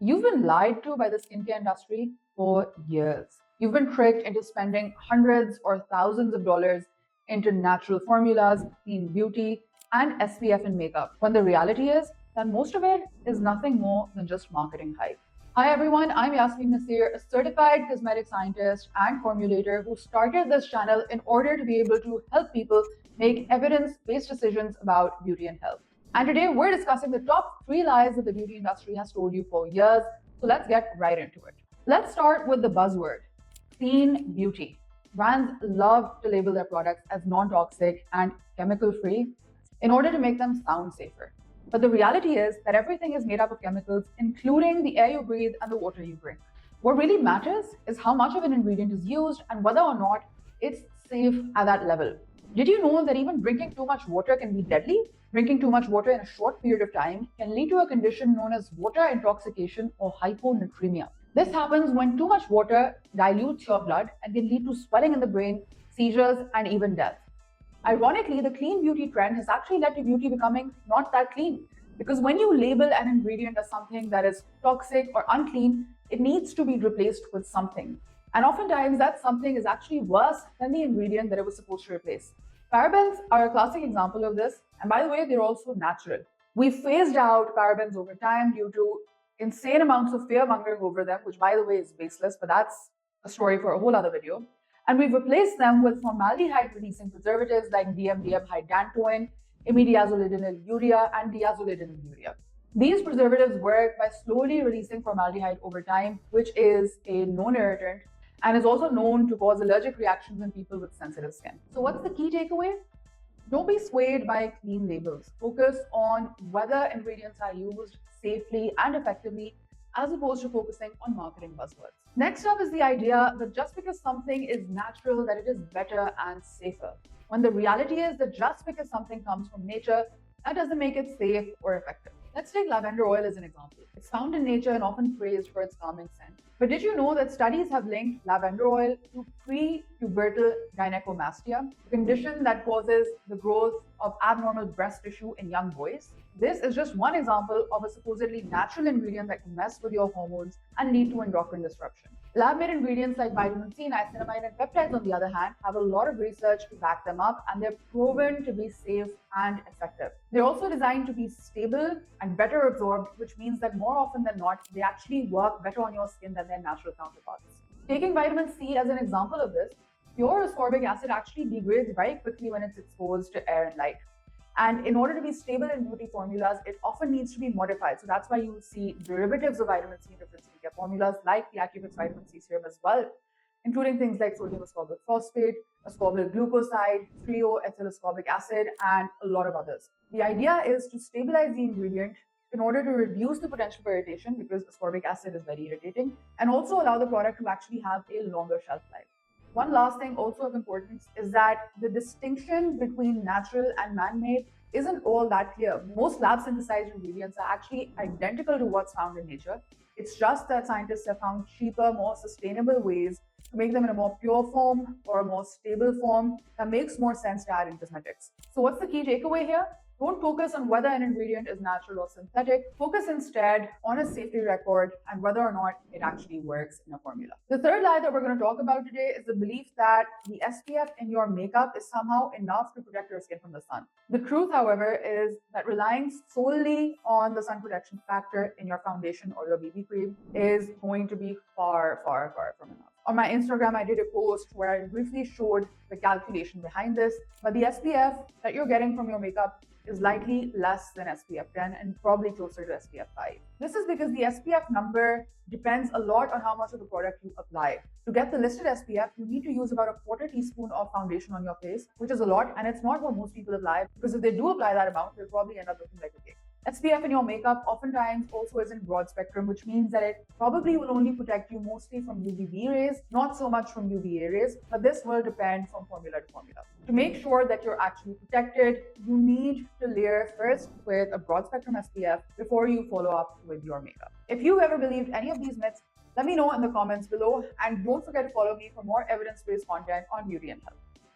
You've been lied to by the skincare industry for years. You've been tricked into spending hundreds or thousands of dollars into natural formulas, clean beauty, and SPF in makeup, when the reality is that most of it is nothing more than just marketing hype. Hi everyone, I'm Yasmin Nasir, a certified cosmetic scientist and formulator who started this channel in order to be able to help people make evidence-based decisions about beauty and health. And today we're discussing the top 3 lies that the beauty industry has told you for years. So let's get right into it. Let's start with the buzzword, clean beauty. Brands love to label their products as non-toxic and chemical-free in order to make them sound safer. But the reality is that everything is made up of chemicals, including the air you breathe and the water you drink. What really matters is how much of an ingredient is used and whether or not it's safe at that level. Did you know that even drinking too much water can be deadly? Drinking too much water in a short period of time can lead to a condition known as water intoxication or hyponatremia. This happens when too much water dilutes your blood and can lead to swelling in the brain, seizures, and even death. Ironically, the clean beauty trend has actually led to beauty becoming not that clean. Because when you label an ingredient as something that is toxic or unclean, it needs to be replaced with something. And oftentimes that something is actually worse than the ingredient that it was supposed to replace. Parabens are a classic example of this, and by the way, they're also natural. We phased out parabens over time due to insane amounts of fear-mongering over them, which by the way is baseless, but that's a story for a whole other video. And we've replaced them with formaldehyde-releasing preservatives like DMDM hydantoin, imidazolinal urea, and diazolinal urea. These preservatives work by slowly releasing formaldehyde over time, which is a known irritant and is also known to cause allergic reactions in people with sensitive skin. So what's the key takeaway? Don't be swayed by clean labels. Focus on whether ingredients are used safely and effectively, as opposed to focusing on marketing buzzwords. Next up is the idea that just because something is natural, that it is better and safer. When the reality is that just because something comes from nature, that doesn't make it safe or effective. Let's take lavender oil as an example. It's found in nature and often praised for its calming scent. But did you know that studies have linked lavender oil to prepubertal gynecomastia, a condition that causes the growth of abnormal breast tissue in young boys? This is just one example of a supposedly natural ingredient that can mess with your hormones and lead to endocrine disruption. Lab-made ingredients like vitamin C, niacinamide, and peptides, on the other hand, have a lot of research to back them up, and they're proven to be safe and effective. They're also designed to be stable and better absorbed, which means that more often than not, they actually work better on your skin than their natural counterparts. Taking vitamin C as an example of this, pure ascorbic acid actually degrades very quickly when it's exposed to air and light. And in order to be stable in beauty formulas, it often needs to be modified. So that's why you will see derivatives of vitamin C in different skincare formulas, like the Acuvix vitamin C serum as well, including things like sodium ascorbic phosphate, ascorbic glucoside, ethyl ascorbic acid, and a lot of others. The idea is to stabilize the ingredient in order to reduce the potential for irritation, because ascorbic acid is very irritating, and also allow the product to actually have a longer shelf life. One last thing also of importance is that the distinction between natural and man-made isn't all that clear. Most lab-synthesized ingredients are actually identical to what's found in nature. It's just that scientists have found cheaper, more sustainable ways to make them in a more pure form or a more stable form that makes more sense to add in cosmetics. So what's the key takeaway here? Don't focus on whether an ingredient is natural or synthetic. Focus instead on a safety record and whether or not it actually works in a formula. The third lie that we're going to talk about today is the belief that the SPF in your makeup is somehow enough to protect your skin from the sun. The truth, however, is that relying solely on the sun protection factor in your foundation or your BB cream is going to be far, far, far from enough. On my Instagram, I did a post where I briefly showed the calculation behind this, but the SPF that you're getting from your makeup is likely less than SPF 10 and probably closer to SPF 5. This is because the SPF number depends a lot on how much of the product you apply. To get the listed SPF, you need to use about a quarter teaspoon of foundation on your face, which is a lot, and it's not what most people apply, because if they do apply that amount, they'll probably end up looking like a cake. SPF in your makeup oftentimes also isn't broad spectrum, which means that it probably will only protect you mostly from UVB rays, not so much from UVA rays, but this will depend from formula to formula. To make sure that you're actually protected, you need to layer first with a broad spectrum SPF before you follow up with your makeup. If you ever believed any of these myths, let me know in the comments below, and don't forget to follow me for more evidence-based content on beauty and health.